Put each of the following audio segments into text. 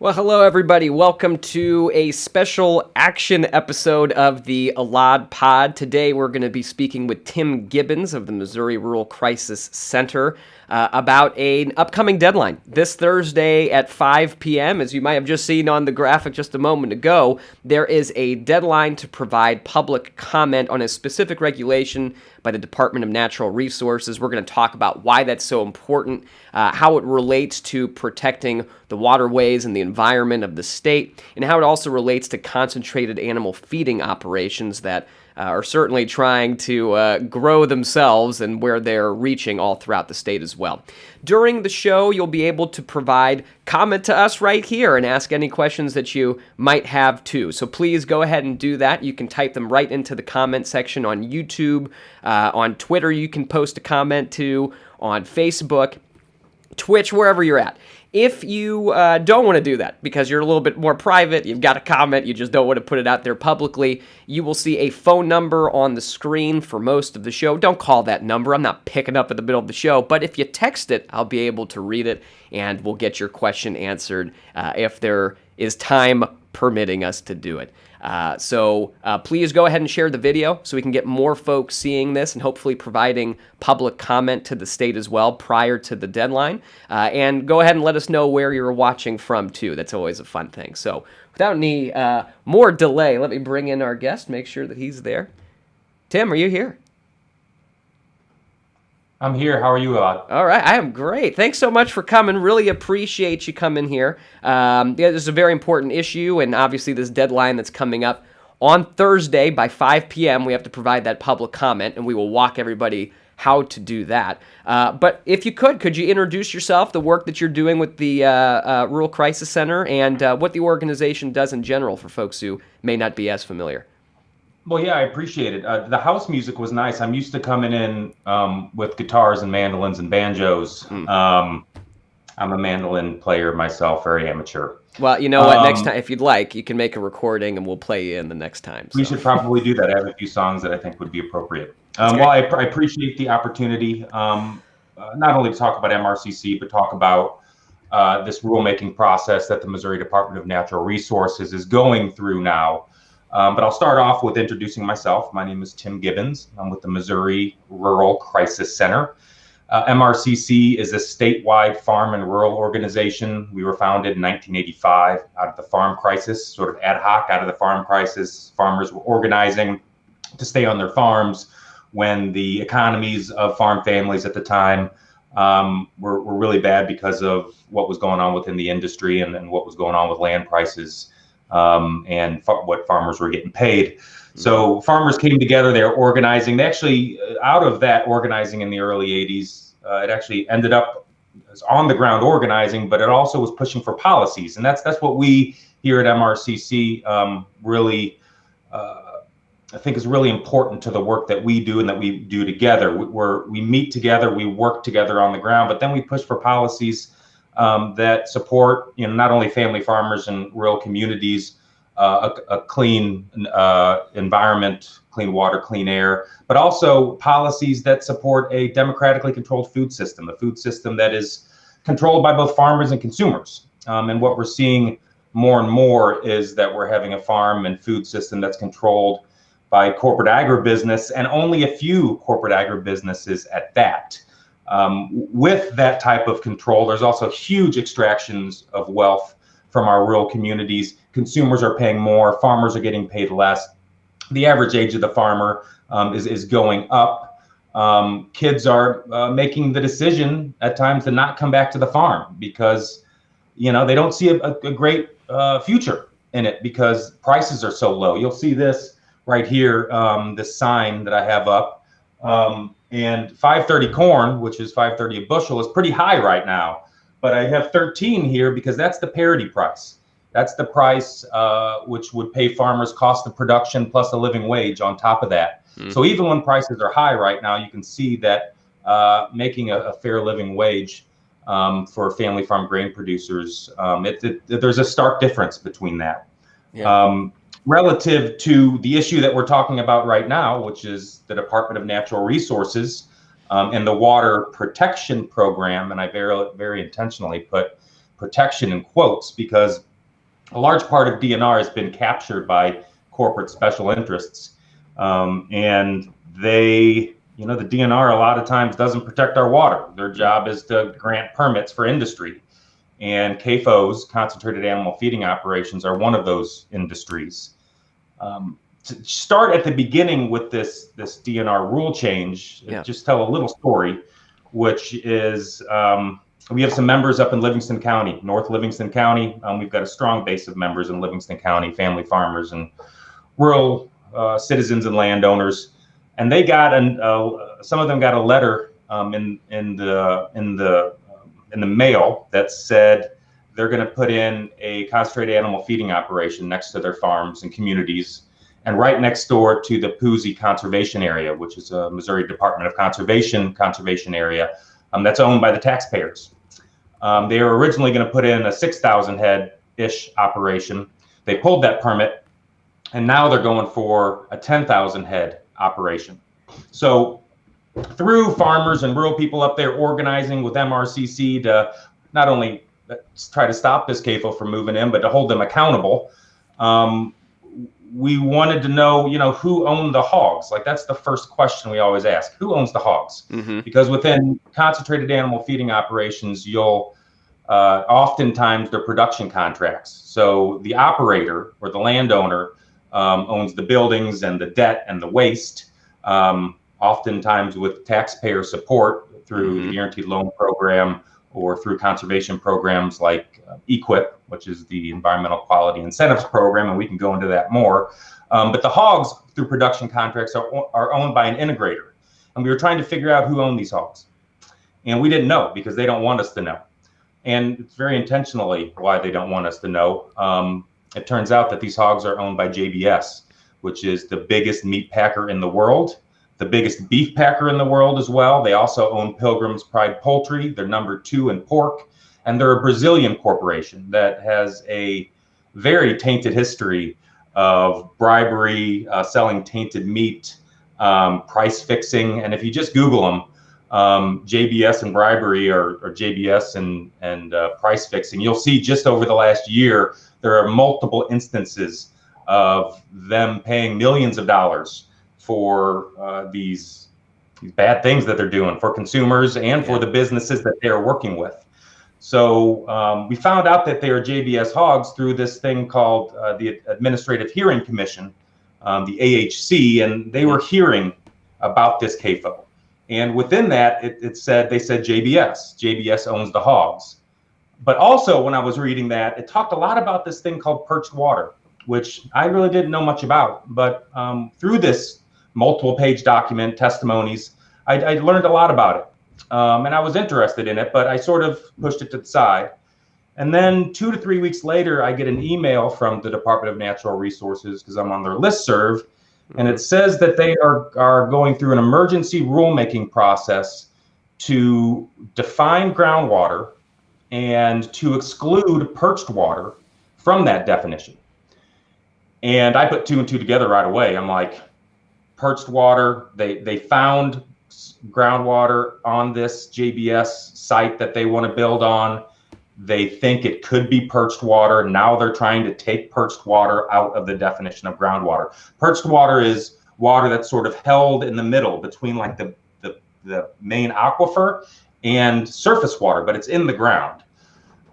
Well, hello, everybody. Welcome to a special action episode of the Elad Pod. Today, we're going to be speaking with Tim Gibbons of the Missouri Rural Crisis Center about an upcoming deadline. This Thursday at 5 p.m., as you might have just seen on the graphic just a moment ago, there is a deadline to provide public comment on a specific regulation by the Department of Natural Resources. We're going to talk about why that's so important, how it relates to protecting the waterways and the environment of the state, and how it also relates to concentrated animal feeding operations that are certainly trying to grow themselves and where they're reaching all throughout the state as well. During the show, you'll be able to provide comment to us right here and ask any questions that you might have too. So please go ahead and do that. You can type them right into the comment section on YouTube, on Twitter you can post a comment to, on Facebook, Twitch, wherever you're at. If you don't want to do that because you're a little bit more private, you've got a comment, you just don't want to put it out there publicly, you will see a phone number on the screen for most of the show. Don't call that number. I'm not picking up in the middle of the show, but if you text it, I'll be able to read it and we'll get your question answered if there is time permitting us to do it. So please go ahead and share the video so we can get more folks seeing this and hopefully providing public comment to the state as well prior to the deadline. And go ahead and let us know where you're watching from too. That's always a fun thing. So without any more delay, let me bring in our guest, make sure that he's there. Tim, are you here? I'm here. How are you, Elad? All right. I am great. Thanks so much for coming. Really appreciate you coming here. This is a very important issue, and obviously this deadline that's coming up on Thursday by 5 p.m., we have to provide that public comment, and we will walk everybody how to do that. But if you could you introduce yourself, the work that you're doing with the Rural Crisis Center, and what the organization does in general for folks who may not be as familiar? Well, yeah, I appreciate it. The house music was nice. I'm used to coming in with guitars and mandolins and banjos. I'm a mandolin player myself, very amateur. Well, you know what? Next time, if you'd like, you can make a recording and we'll play you in the next time. So. We should probably do that. I have a few songs that I think would be appropriate. Well, I appreciate the opportunity, not only to talk about MRCC, but talk about this rulemaking process that the Missouri Department of Natural Resources is going through now. But I'll start off with introducing myself. My name is Tim Gibbons. I'm with the Missouri Rural Crisis Center. MRCC is a statewide farm and rural organization. We were founded in 1985 out of the farm crisis, sort of ad hoc out of the farm crisis. Farmers were organizing to stay on their farms when the economies of farm families at the time were really bad because of what was going on within the industry and what was going on with land prices. And what farmers were getting paid. So farmers came together, they're organizing. They actually, out of that organizing in the early 80s, it actually ended up as on the ground organizing, but it also was pushing for policies. And that's what we here at MRCC really, I think is really important to the work that we do and that we do together. We meet together, we work together on the ground, but then we push for policies that support, not only family farmers and rural communities, a clean environment, clean water, clean air, but also policies that support a democratically controlled food system, a food system that is controlled by both farmers and consumers. And what we're seeing more and more is that we're having a farm and food system that's controlled by corporate agribusiness, and only a few corporate agribusinesses at that. With that type of control, there's also huge extractions of wealth from our rural communities. Consumers are paying more, farmers are getting paid less. The average age of the farmer is going up. Kids are making the decision at times to not come back to the farm because, they don't see a great future in it because prices are so low. You'll see this right here, this sign that I have up. And 530 corn, which is 530 a bushel, is pretty high right now. But I have 13 here because that's the parity price. That's the price which would pay farmers cost of production plus a living wage on top of that. So even when prices are high right now, you can see that making a fair living wage for family farm grain producers, there's a stark difference between that. Yeah. Relative to the issue that we're talking about right now, which is the Department of Natural Resources and the Water Protection Program, and I very intentionally put protection in quotes because a large part of DNR has been captured by corporate special interests. And they, the DNR a lot of times doesn't protect our water. Their job is to grant permits for industry. And CAFOs, concentrated animal feeding operations, are one of those industries. To start at the beginning with this DNR rule change, just tell a little story, which is we have some members up in Livingston County, North Livingston County. We've got a strong base of members in Livingston County, family farmers and rural citizens and landowners, and they got some of them got a letter in the mail that said they're going to put in a concentrated animal feeding operation next to their farms and communities, and right next door to the Puzy Conservation Area, which is a Missouri Department of Conservation area that's owned by the taxpayers. They were originally going to put in a 6,000 head-ish operation. They pulled that permit, and now they're going for a 10,000 head operation. So through farmers and rural people up there organizing with MRCC to not only try to stop this CAFO from moving in, but to hold them accountable, we wanted to know, who owned the hogs. Like, that's the first question we always ask: who owns the hogs? Mm-hmm. Because within concentrated animal feeding operations, you'll oftentimes they're production contracts. So the operator or the landowner owns the buildings and the debt and the waste, oftentimes with taxpayer support through the Guaranteed Loan Program or through conservation programs like EQIP, which is the Environmental Quality Incentives Program, and we can go into that more. But the hogs, through production contracts, are owned by an integrator. And we were trying to figure out who owned these hogs. And we didn't know, because they don't want us to know. And it's very intentionally why they don't want us to know. It turns out that these hogs are owned by JBS, which is the biggest meat packer in the world, the biggest beef packer in the world as well. They also own Pilgrim's Pride Poultry. They're number 2 in pork. And they're a Brazilian corporation that has a very tainted history of bribery, selling tainted meat, price fixing. And if you just Google them, JBS and bribery or JBS and price fixing, you'll see just over the last year, there are multiple instances of them paying millions of dollars for these bad things that they're doing for consumers and for the businesses that they're working with. So we found out that they are JBS hogs through this thing called the Administrative Hearing Commission, the AHC, and they were hearing about this CAFO. And within that, they said JBS owns the hogs. But also, when I was reading that, it talked a lot about this thing called perched water, which I really didn't know much about. But through this multiple page document, testimonies, I learned a lot about it. And I was interested in it, but I sort of pushed it to the side. And then 2 to 3 weeks later, I get an email from the Department of Natural Resources, because I'm on their listserv, and it says that they are going through an emergency rulemaking process to define groundwater and to exclude perched water from that definition. And I put 2 and 2 together right away. I'm like, perched water, they found groundwater on this JBS site that they want to build on. They think it could be perched water. Now they're trying to take perched water out of the definition of groundwater. Perched water is water that's sort of held in the middle between like the main aquifer and surface water, but it's in the ground.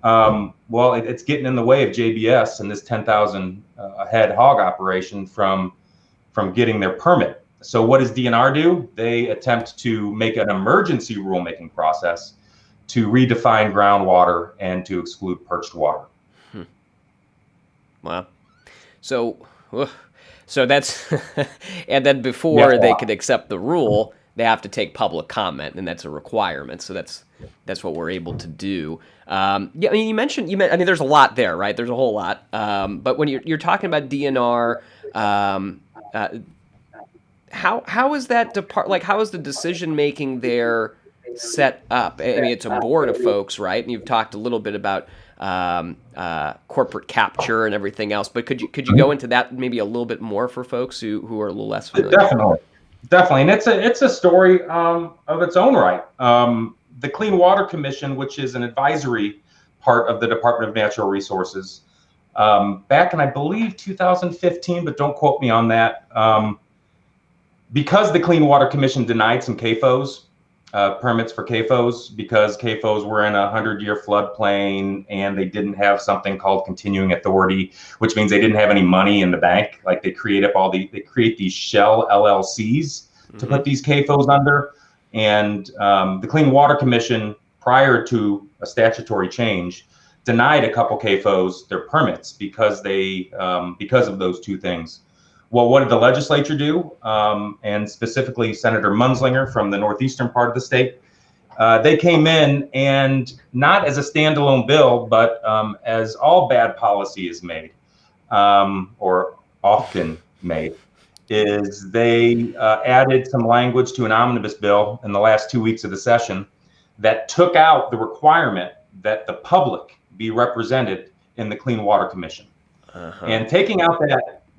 Well, it's getting in the way of JBS and this 10,000 head hog operation from getting their permit. So what does DNR do? They attempt to make an emergency rulemaking process to redefine groundwater and to exclude perched water. Wow. So that's, and then before they could accept the rule, they have to take public comment, and that's a requirement. So that's what we're able to do. I mean, you mentioned, I mean, there's a lot there, right? There's a whole lot. But when you're talking about DNR, how is that how is the decision making there set up? I mean, it's a board of folks, right? And you've talked a little bit about corporate capture and everything else, but could you go into that maybe a little bit more for folks who are a little less familiar? Definitely, and it's a story of its own right. The Clean Water Commission, which is an advisory part of the Department of Natural Resources, back in, I believe, 2015, but don't quote me on that. Because the Clean Water Commission denied some CAFOs, permits for CAFOs, because CAFOs were in a 100-year floodplain and they didn't have something called continuing authority, which means they didn't have any money in the bank. Like they create these shell LLCs to put these CAFOs under. And the Clean Water Commission, prior to a statutory change, denied a couple CAFOs their permits because of those two things. Well, what did the legislature do? And specifically Senator Munzlinger from the northeastern part of the state, they came in and not as a standalone bill, but as all bad policy is made, or often made, is they added some language to an omnibus bill in the last 2 weeks of the session that took out the requirement that the public be represented in the Clean Water Commission. And taking out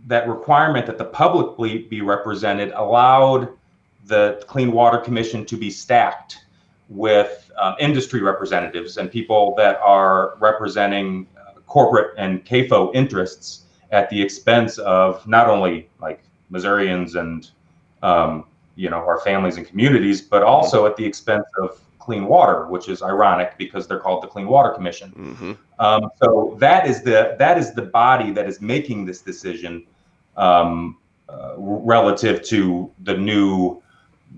that requirement that the public be represented allowed the Clean Water Commission to be stacked with industry representatives and people that are representing corporate and CAFO interests at the expense of not only like Missourians and our families and communities, but also at the expense of clean water, which is ironic because they're called the Clean Water Commission. So that is the body that is making this decision relative to the new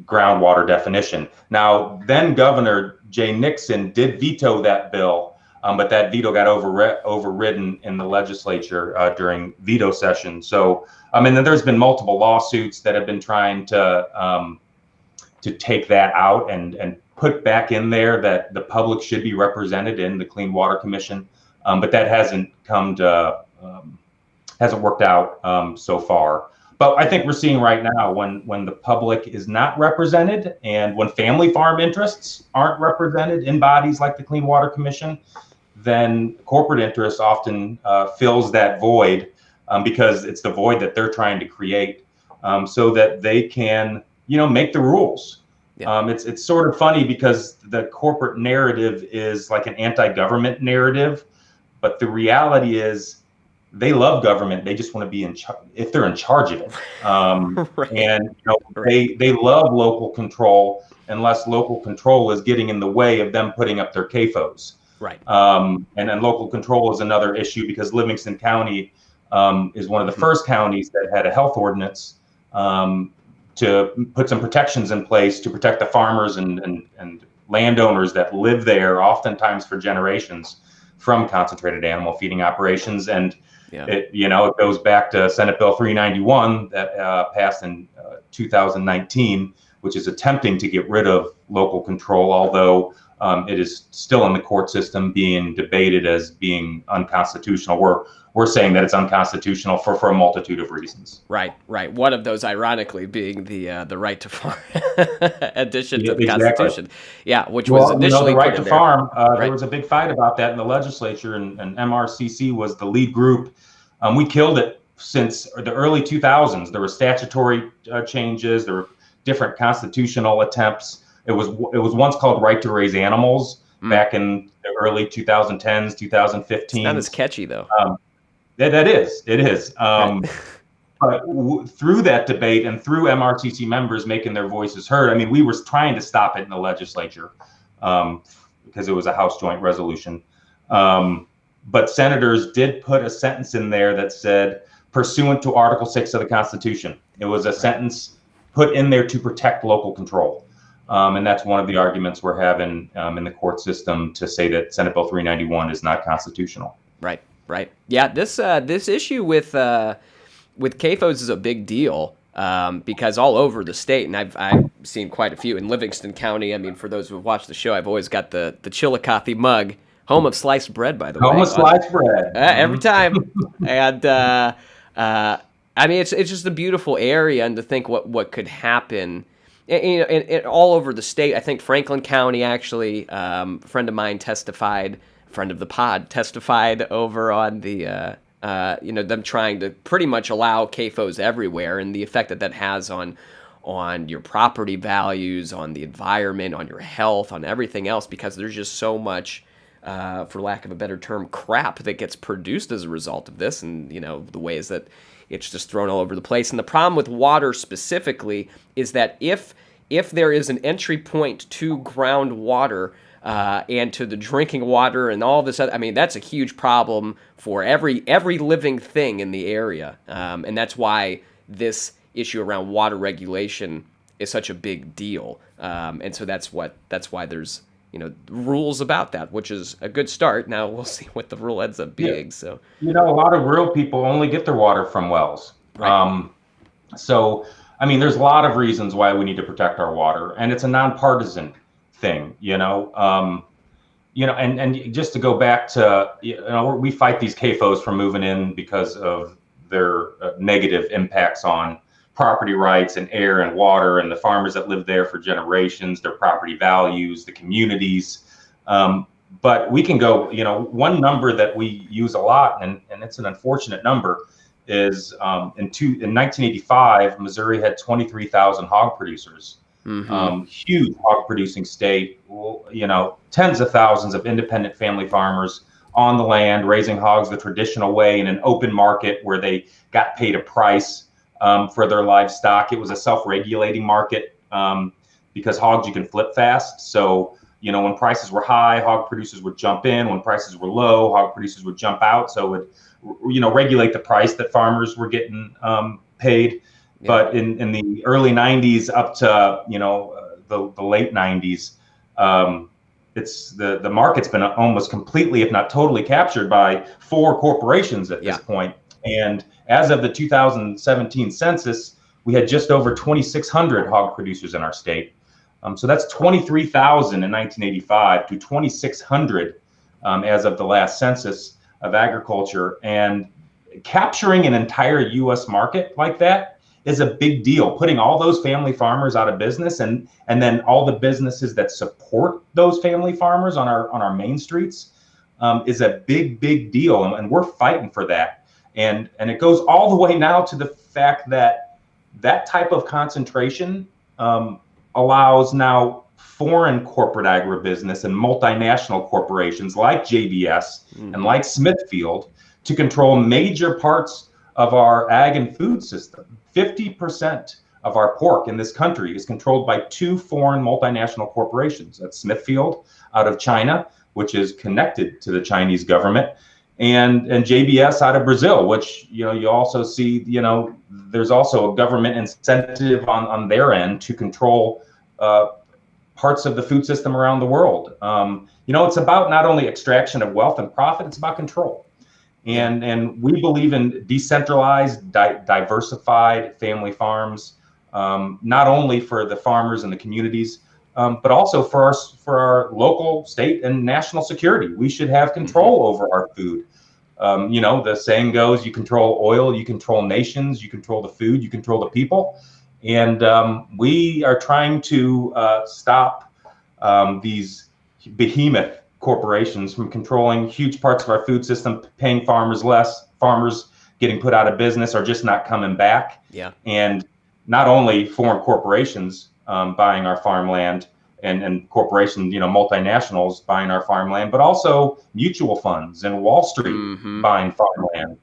groundwater definition. Now, then Governor Jay Nixon did veto that bill, but that veto got overridden in the legislature during veto session. So, there's been multiple lawsuits that have been trying to take that out and put back in there that the public should be represented in the Clean Water Commission, but that hasn't worked out so far. But I think we're seeing right now when the public is not represented and when family farm interests aren't represented in bodies like the Clean Water Commission, then corporate interest often fills that void because it's the void that they're trying to create so that they can, make the rules. Yeah. It's sort of funny because the corporate narrative is like an anti-government narrative, but the reality is they love government. They just want to be in charge if they're in charge of it. Right. And they love local control unless local control is getting in the way of them putting up their CAFOs. Right. And then local control is another issue because Livingston County is one of the first counties that had a health ordinance to put some protections in place to protect the farmers and landowners that live there, oftentimes for generations, from concentrated animal feeding operations. And it goes back to Senate Bill 391 that passed in 2019, which is attempting to get rid of local control, although it is still in the court system being debated as being unconstitutional. We're saying that it's unconstitutional for a multitude of reasons. Right. One of those, ironically, being the right to farm addition to the Constitution. Yeah, which was initially the right to farm. There was a big fight about that in the legislature, and MRCC was the lead group. We killed it since the early 2000s. There were statutory changes. There were different constitutional attempts. It was once called Right to Raise Animals back in the early 2010s, 2015s. It's not as catchy though. It is. But through that debate and through MRCC members making their voices heard, we were trying to stop it in the legislature because it was a House joint resolution. But senators did put a sentence in there that said, pursuant to Article 6 of the Constitution. It was a sentence put in there to protect local control. And that's one of the arguments we're having in the court system to say that Senate Bill 391 is not constitutional. Right. Yeah, this issue with CAFOs is a big deal because all over the state, and I've seen quite a few in Livingston County. For those who have watched the show, I've always got the Chillicothe mug, home of sliced bread, by the way. Home of sliced bread. Every time. And it's just a beautiful area, and to think what could happen. And all over the state. I think Franklin County, actually, a friend of mine testified, friend of the pod, testified over on the, them trying to pretty much allow CAFOs everywhere, and the effect that has on your property values, on the environment, on your health, on everything else, because there's just so much for lack of a better term, crap that gets produced as a result of this, and the ways that it's just thrown all over the place. And the problem with water specifically is that if there is an entry point to groundwater and to the drinking water and all this other, that's a huge problem for every living thing in the area, and that's why this issue around water regulation is such a big deal. And so that's why there's rules about that, which is a good start. Now we'll see what the rule ends up being. Yeah. So a lot of rural people only get their water from wells. Right. So there's a lot of reasons why we need to protect our water, and it's a nonpartisan thing. And just to go back to we fight these CAFOs from moving in because of their negative impacts on property rights and air and water and the farmers that live there for generations, their property values, the communities. But we can go, one number that we use a lot, and it's an unfortunate number, is in 1985, Missouri had 23,000 hog producers. Mm-hmm. Huge hog producing state, tens of thousands of independent family farmers on the land, raising hogs the traditional way in an open market where they got paid a price for their livestock. It was a self-regulating market because hogs you can flip fast. So, when prices were high, hog producers would jump in. When prices were low, hog producers would jump out. So it would, regulate the price that farmers were getting paid. Yeah. But in the early 90s up to, the late 90s, it's the market's been almost completely, if not totally, captured by 4 corporations at this point. And as of the 2017 census, we had just over 2,600 hog producers in our state. So that's 23,000 in 1985 to 2,600 as of the last census of agriculture. And capturing an entire U.S. market like that is a big deal. Putting all those family farmers out of business, and then all the businesses that support those family farmers on our main streets is a big deal, and we're fighting for that. And it goes all the way now to the fact that type of concentration allows now foreign corporate agribusiness and multinational corporations like JBS and like Smithfield to control major parts of our ag and food system. 50% of our pork in this country is controlled by 2 foreign multinational corporations. That's Smithfield out of China, which is connected to the Chinese government, and JBS out of Brazil, which you also see, there's also a government incentive on their end to control parts of the food system around the world. It's about not only extraction of wealth and profit, it's about control. And we believe in decentralized, diversified family farms, not only for the farmers and the communities, but also for our local, state, and national security. We should have control over our food. The saying goes, you control oil, you control nations, you control the food, you control the people. And we are trying to stop these behemoth corporations from controlling huge parts of our food system, paying farmers less, farmers getting put out of business or just not coming back. Yeah. And not only foreign corporations buying our farmland and corporations, multinationals buying our farmland, but also mutual funds and Wall Street buying farmland.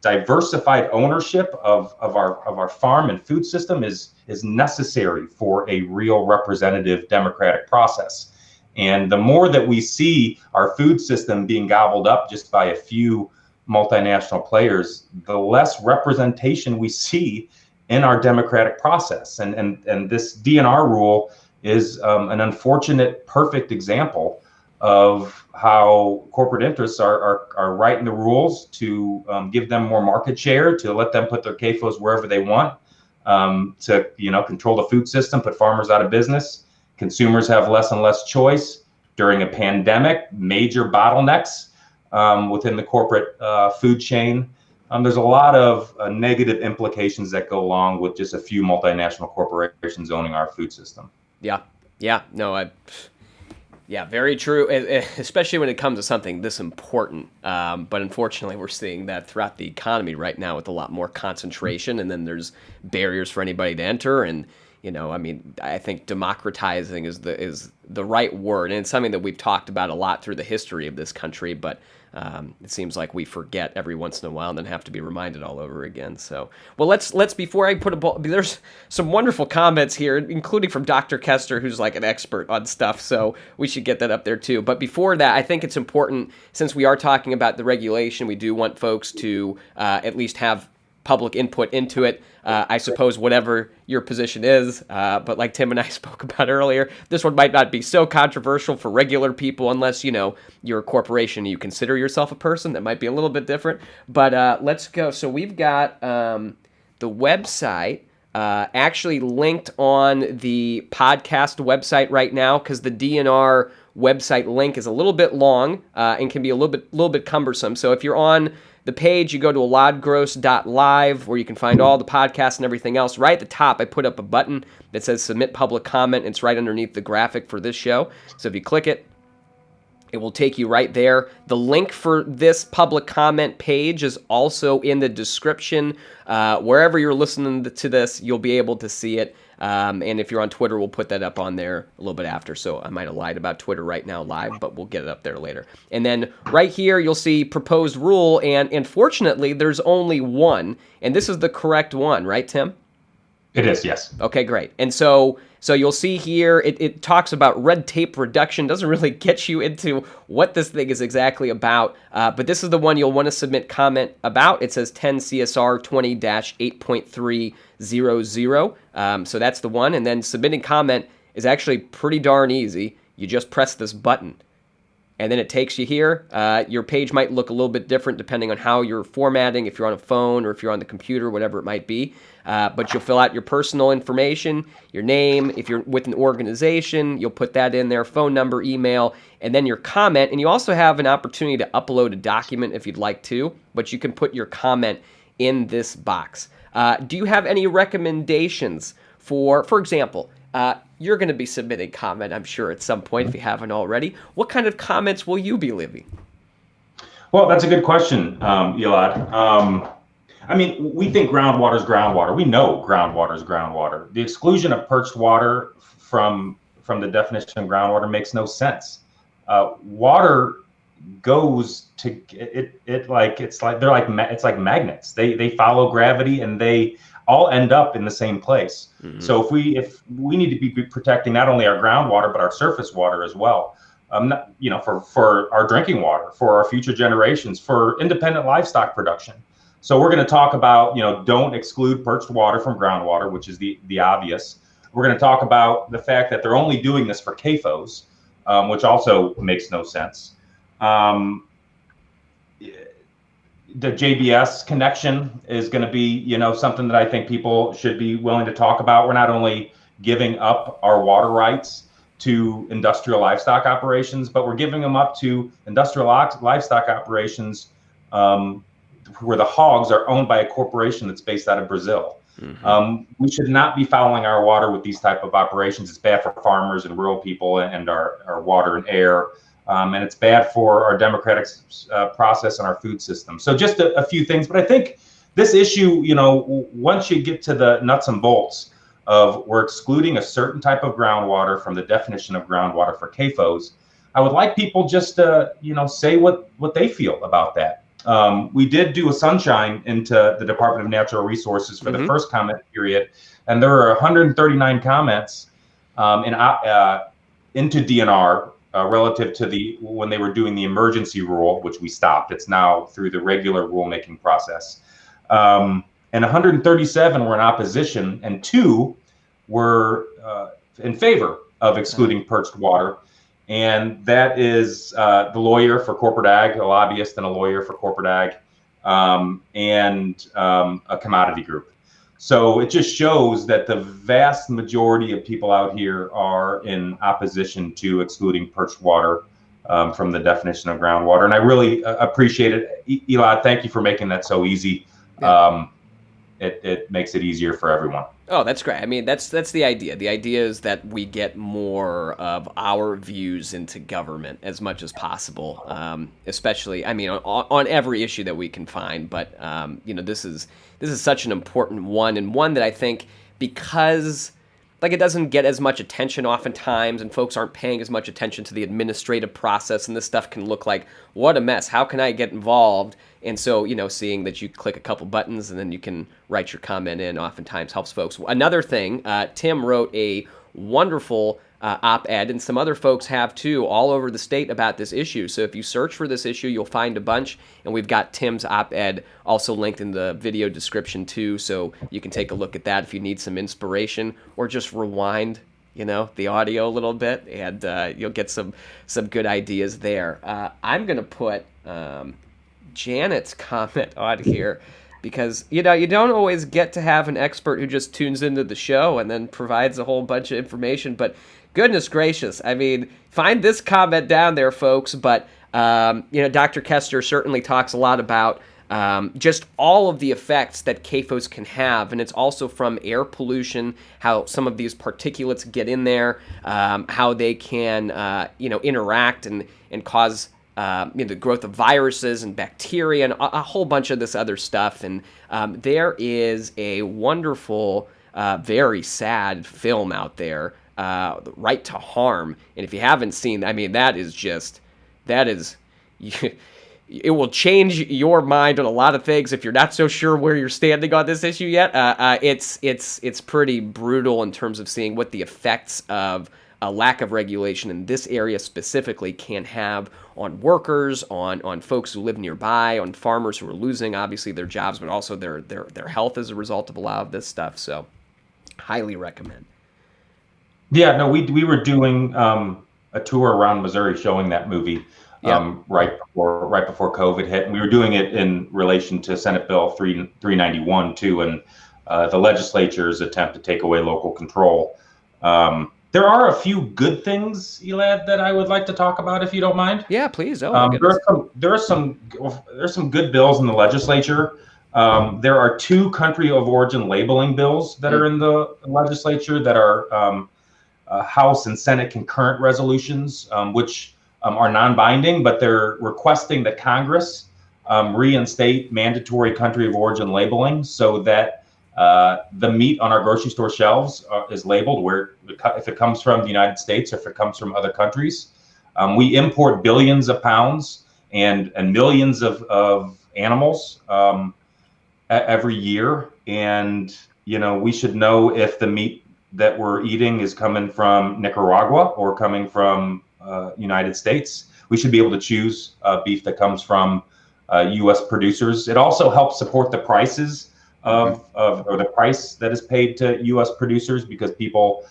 Diversified ownership of our farm and food system is necessary for a real representative democratic process. And the more that we see our food system being gobbled up just by a few multinational players, the less representation we see in our democratic process. And this DNR rule is an unfortunate, perfect example of how corporate interests are writing the rules to give them more market share, to let them put their CAFOs wherever they want, to control the food system, put farmers out of business. Consumers have less and less choice during a pandemic, major bottlenecks within the corporate food chain. There's a lot of negative implications that go along with just a few multinational corporations owning our food system. Very true, especially when it comes to something this important. But unfortunately, we're seeing that throughout the economy right now with a lot more concentration, and then there's barriers for anybody to enter. And I mean, I think democratizing is the right word, and it's something that we've talked about a lot through the history of this country, but it seems like we forget every once in a while and then have to be reminded all over again. So, well, let's before I put a ball, there's some wonderful comments here, including from Dr. Kester, who's like an expert on stuff, so we should get that up there too. But before that, I think it's important, since we are talking about the regulation, we do want folks to at least have public input into it. I suppose whatever your position is, but like Tim and I spoke about earlier, this one might not be so controversial for regular people unless, you're a corporation and you consider yourself a person. That might be a little bit different. But let's go. So we've got the website actually linked on the podcast website right now, because the DNR website link is a little bit long and can be a little bit cumbersome. So if you're on the page, you go to eladgross.live, where you can find all the podcasts and everything else. Right at the top, I put up a button that says submit public comment. It's right underneath the graphic for this show. So if you click it, it will take you right there. The link for this public comment page is also in the description. Wherever you're listening to this, you'll be able to see it. And if you're on Twitter, we'll put that up on there a little bit after. So I might have lied about Twitter right now live, but we'll get it up there later. And then right here, you'll see proposed rule. And fortunately, there's only one. And this is the correct one, right, Tim? It is, yes. Okay, great. And so you'll see here, it talks about red tape reduction. Doesn't really get you into what this thing is exactly about, but this is the one you'll want to submit comment about. It says 10 CSR 20-8.300. So that's the one. And then submitting comment is actually pretty darn easy. You just press this button, and then it takes you here. Your page might look a little bit different depending on how you're formatting, if you're on a phone or if you're on the computer, whatever it might be. But you'll fill out your personal information, your name. If you're with an organization, you'll put that in there, phone number, email, and then your comment. And you also have an opportunity to upload a document if you'd like to, but you can put your comment in this box. Do you have any recommendations for example, you're going to be submitting comment, I'm sure, at some point if you haven't already. What kind of comments will you be leaving? Well, that's a good question, Elad. We think groundwater is groundwater. We know groundwater is groundwater. The exclusion of perched water from the definition of groundwater makes no sense. Water goes to it. It's like magnets. They follow gravity, and they all end up in the same place. Mm-hmm. So if we need to be protecting not only our groundwater but our surface water as well. For our drinking water, for our future generations, for independent livestock production. So we're going to talk about, don't exclude perched water from groundwater, which is the obvious. We're going to talk about the fact that they're only doing this for CAFOs, which also makes no sense. The JBS connection is going to be, something that I think people should be willing to talk about. We're not only giving up our water rights to industrial livestock operations, but we're giving them up to industrial livestock operations where the hogs are owned by a corporation that's based out of Brazil. Mm-hmm. We should not be fouling our water with these type of operations. It's bad for farmers and rural people and our water and air. And it's bad for our democratic process and our food system. So just a few things. But I think this issue, once you get to the nuts and bolts of we're excluding a certain type of groundwater from the definition of groundwater for CAFOs, I would like people just to, say what they feel about that. We did do a sunshine into the Department of Natural Resources for the first comment period, and there were 139 comments into DNR relative to when they were doing the emergency rule, which we stopped. It's now through the regular rulemaking process. And 137 were in opposition, and 2 were in favor of excluding perched water. And that is the lawyer for corporate ag, a lobbyist and a lawyer for corporate ag, and a commodity group. So it just shows that the vast majority of people out here are in opposition to excluding perched water from the definition of groundwater. And I really appreciate it. Elad, thank you for making that so easy. Yeah. It makes it easier for everyone. Oh, that's great. I mean, that's the idea. The idea is that we get more of our views into government as much as possible, especially, on every issue that we can find. But, this is such an important one, and one that I think, because, like it doesn't get as much attention oftentimes, and folks aren't paying as much attention to the administrative process, and this stuff can look like, what a mess, how can I get involved? And so, seeing that you click a couple buttons and then you can write your comment in oftentimes helps folks. Another thing, Tim wrote a wonderful op-ed, and some other folks have too, all over the state about this issue. So if you search for this issue, you'll find a bunch, and we've got Tim's op-ed also linked in the video description too, so you can take a look at that if you need some inspiration, or just rewind the audio a little bit, and you'll get some good ideas there. I'm going to put Janet's comment on here, because you don't always get to have an expert who just tunes into the show and then provides a whole bunch of information, but goodness gracious, I mean, find this comment down there, folks. But Dr. Kester certainly talks a lot about just all of the effects that CAFOs can have, and it's also from air pollution, how some of these particulates get in there, how they can interact and cause the growth of viruses and bacteria and a whole bunch of this other stuff. And there is a wonderful, very sad film out there, Right to Harm. And if you haven't seen, I mean, that is it will change your mind on a lot of things if you're not so sure where you're standing on this issue yet. It's pretty brutal in terms of seeing what the effects of a lack of regulation in this area specifically can have on workers, on folks who live nearby, on farmers who are losing, obviously, their jobs, but also their health as a result of a lot of this stuff. So highly recommend. Yeah, no, we were doing a tour around Missouri showing that movie right before COVID hit, and we were doing it in relation to Senate Bill 391 too, and the legislature's attempt to take away local control. There are a few good things, Elad, that I would like to talk about, if you don't mind. Yeah, please. There are some good bills in the legislature. There are 2 country of origin labeling bills that are in the legislature that are House and Senate concurrent resolutions, which are non-binding, but they're requesting that Congress reinstate mandatory country of origin labeling so that the meat on our grocery store shelves is labeled if it comes from the United States or if it comes from other countries. We import billions of pounds and millions of animals every year, and we should know if the meat that we're eating is coming from Nicaragua or coming from United States. We should be able to choose beef that comes from U.S. producers. It also helps support the prices or the price that is paid to U.S. producers, because people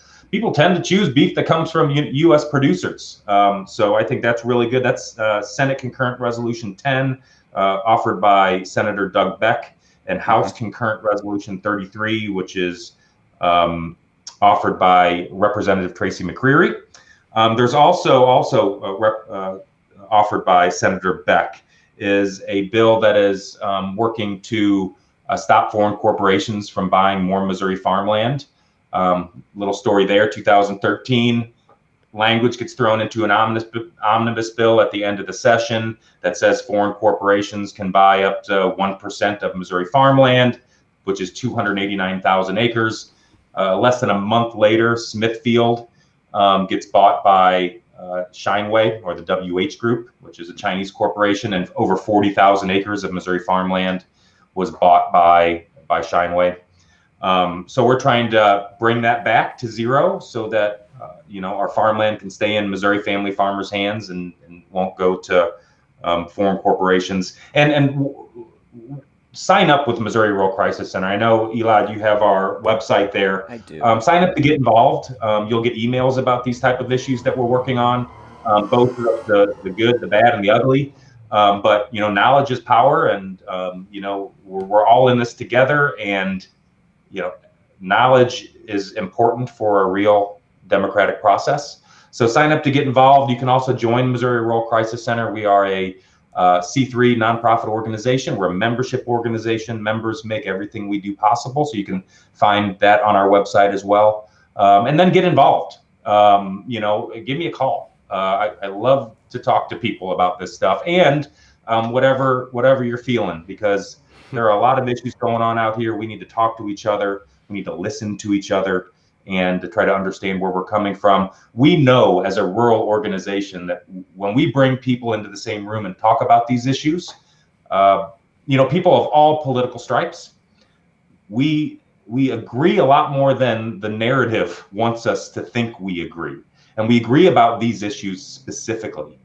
tend to choose beef that comes from U.S. producers. So I think that's really good. That's Senate Concurrent Resolution 10, offered by Senator Doug Beck, and House Concurrent Resolution 33, which is offered by Representative Tracy McCreary. There's also offered by Senator Beck is a bill that is working to stop foreign corporations from buying more Missouri farmland. Little story there, 2013, language gets thrown into an omnibus bill at the end of the session that says foreign corporations can buy up to 1% of Missouri farmland, which is 289,000 acres. Less than a month later, Smithfield gets bought by Shineway, or the WH Group, which is a Chinese corporation, and over 40,000 acres of Missouri farmland was bought by Shineway. So we're trying to bring that back to zero so that our farmland can stay in Missouri family farmers' hands and won't go to foreign corporations. And sign up with Missouri Rural Crisis Center. I know, Elad, you have our website there. I do. Sign up to get involved. You'll get emails about these type of issues that we're working on, both the good, the bad, and the ugly. But knowledge is power, and we're all in this together. And knowledge is important for a real democratic process. So sign up to get involved. You can also join Missouri Rural Crisis Center. We are a C3 nonprofit organization. We're a membership organization. Members make everything we do possible. So you can find that on our website as well. And then get involved. Give me a call. I love to talk to people about this stuff, and whatever you're feeling, because there are a lot of issues going on out here. We need to talk to each other. We need to listen to each other. and to try to understand where we're coming from. We know as a rural organization that when we bring people into the same room and talk about these issues, people of all political stripes, we agree a lot more than the narrative wants us to think we agree. And we agree about these issues specifically.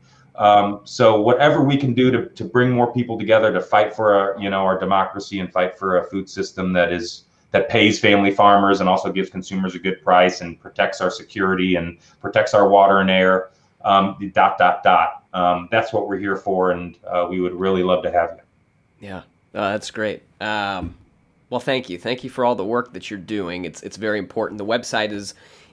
So whatever we can do to bring more people together to fight for our democracy and fight for a food system that pays family farmers and also gives consumers a good price and protects our security and protects our water and air, that's what we're here for, and we would really love to have you. Yeah, that's great. Well, thank you. Thank you for all the work that you're doing. It's very important. The website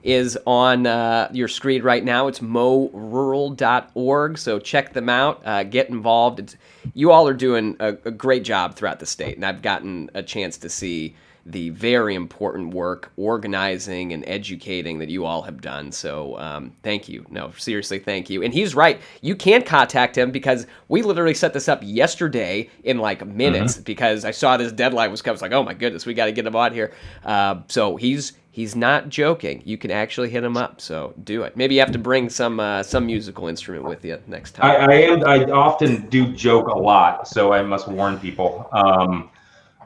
is on your screen right now. It's morural.org, so check them out. Get involved. You all are doing a great job throughout the state, and I've gotten a chance to see the very important work organizing and educating that you all have done. So thank you. No, seriously, thank you. And he's right. You can contact him because we literally set this up yesterday in like minutes because I saw this deadline was coming. I was like, oh my goodness, we got to get him on here. So he's not joking. You can actually hit him up. So do it. Maybe you have to bring some musical instrument with you next time. I often do joke a lot, so I must warn people.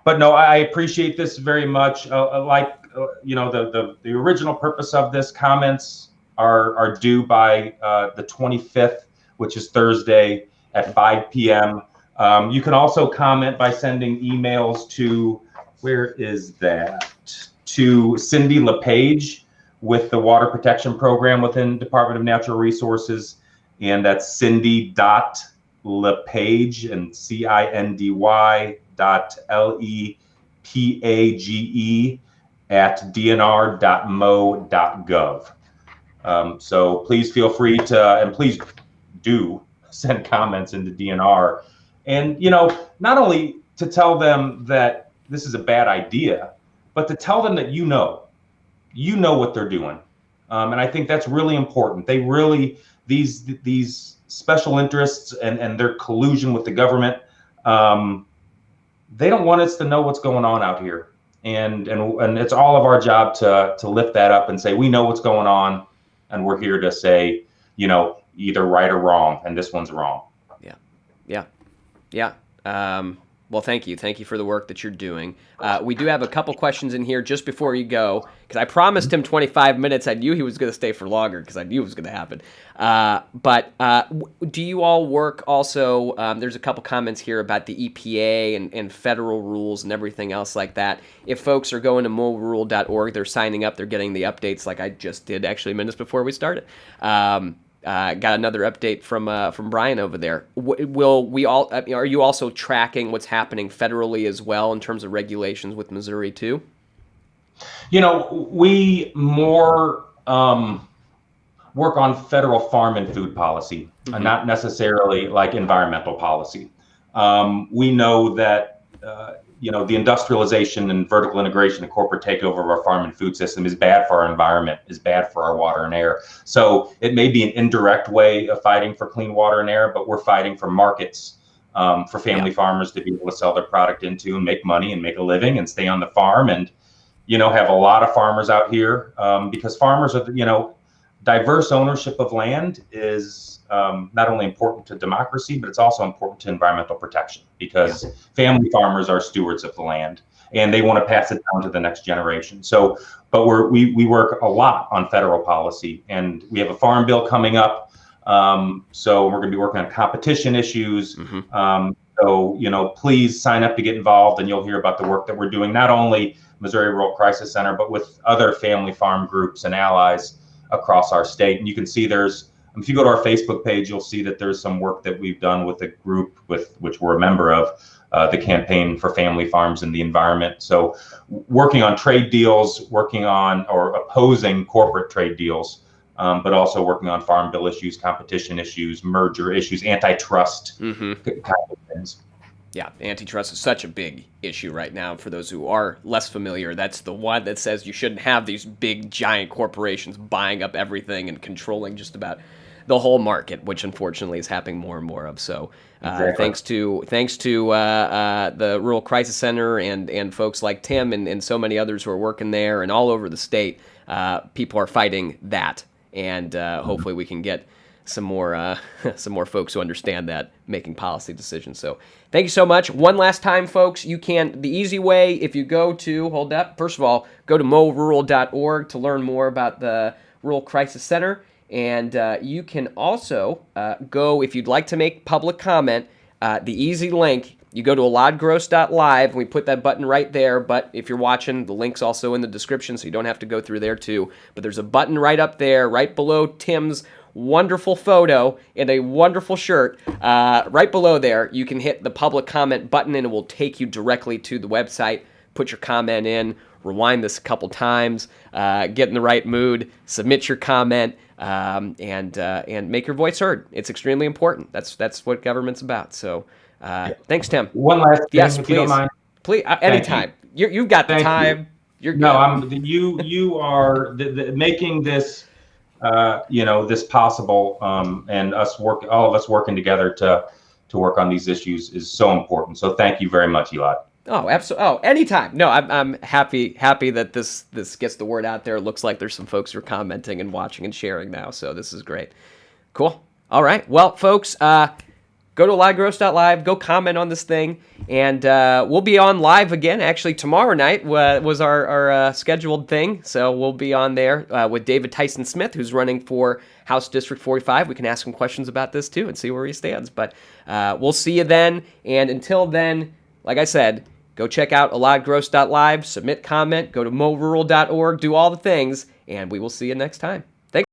But no, I appreciate this very much. The original purpose of this, comments are due by the 25th, which is Thursday at 5 p.m. You can also comment by sending emails to, where is that? To Cindy LePage with the Water Protection Program within Department of Natural Resources. And that's Cindy.LePage and CINDY.LEPAGE at dnr.mo.gov. So please feel free to, and please do send comments into DNR. And, not only to tell them that this is a bad idea, but to tell them that you know what they're doing. And I think that's really important. They really, these special interests and their collusion with the government, they don't want us to know what's going on out here. And it's all of our job to lift that up and say, we know what's going on, and we're here to say, either right or wrong, and this one's wrong. Yeah. Well, thank you. Thank you for the work that you're doing. We do have a couple questions in here just before you go, because I promised him 25 minutes. I knew he was going to stay for longer because I knew it was going to happen. But do you all work also? There's a couple comments here about the EPA and federal rules and everything else like that. If folks are going to morural.org, they're signing up, they're getting the updates like I just did actually minutes before we started. Got another update from Brian over there. Will we all? Are you also tracking what's happening federally as well in terms of regulations with Missouri too? We more work on federal farm and food policy, not necessarily like environmental policy. We know that the industrialization and vertical integration and corporate takeover of our farm and food system is bad for our environment, is bad for our water and air. So it may be an indirect way of fighting for clean water and air, but we're fighting for markets for family farmers to be able to sell their product into and make money and make a living and stay on the farm and, have a lot of farmers out here because farmers are, diverse ownership of land is not only important to democracy, but it's also important to environmental protection because family farmers are stewards of the land and they want to pass it down to the next generation. So, but we work a lot on federal policy, and we have a farm bill coming up. So we're going to be working on competition issues. So, please sign up to get involved, and you'll hear about the work that we're doing, not only Missouri Rural Crisis Center, but with other family farm groups and allies across our state. And you can see if you go to our Facebook page, you'll see that there's some work that we've done with a group with which we're a member of, the Campaign for Family Farms and the Environment. So working on trade deals, working on or opposing corporate trade deals, but also working on farm bill issues, competition issues, merger issues, antitrust kind of things. Yeah, antitrust is such a big issue right now. For those who are less familiar, that's the one that says you shouldn't have these big, giant corporations buying up everything and controlling just about the whole market, which unfortunately is happening more and more of. So Exactly. thanks to the Rural Crisis Center and folks like Tim and so many others who are working there and all over the state, people are fighting that. And hopefully we can get some more folks who understand that making policy decisions. So thank you so much. One last time, folks, the easy way, if you go to, hold up, first of all, go to morural.org to learn more about the Rural Crisis Center. And you can also go, if you'd like to make public comment, the easy link, you go to eladgross.live, and we put that button right there. But if you're watching, the link's also in the description, so you don't have to go through there too. But there's a button right up there, right below Tim's wonderful photo and a wonderful shirt. Right below there, you can hit the public comment button, and it will take you directly to the website. Put your comment in, rewind this a couple times, get in the right mood, submit your comment, and make your voice heard. It's extremely important. That's what government's about. So thanks, Tim. One last thing, yes, if please. you don't mind. Please, anytime. You've got the time. You're good. You are making this this possible, and all of us working together to work on these issues is so important. So thank you very much, Elad. Oh, absolutely. Oh, anytime. No, I'm happy that this gets the word out there. It looks like there's some folks who are commenting and watching and sharing now, so this is great. Cool. All right. Well, folks, go to eladgross.live, go comment on this thing, and we'll be on live again. Actually, tomorrow night was our scheduled thing, so we'll be on there with David Tyson Smith, who's running for House District 45. We can ask him questions about this, too, and see where he stands. But we'll see you then, and until then, like I said, go check out eladgross.live, submit comment, go to morural.org, do all the things, and we will see you next time.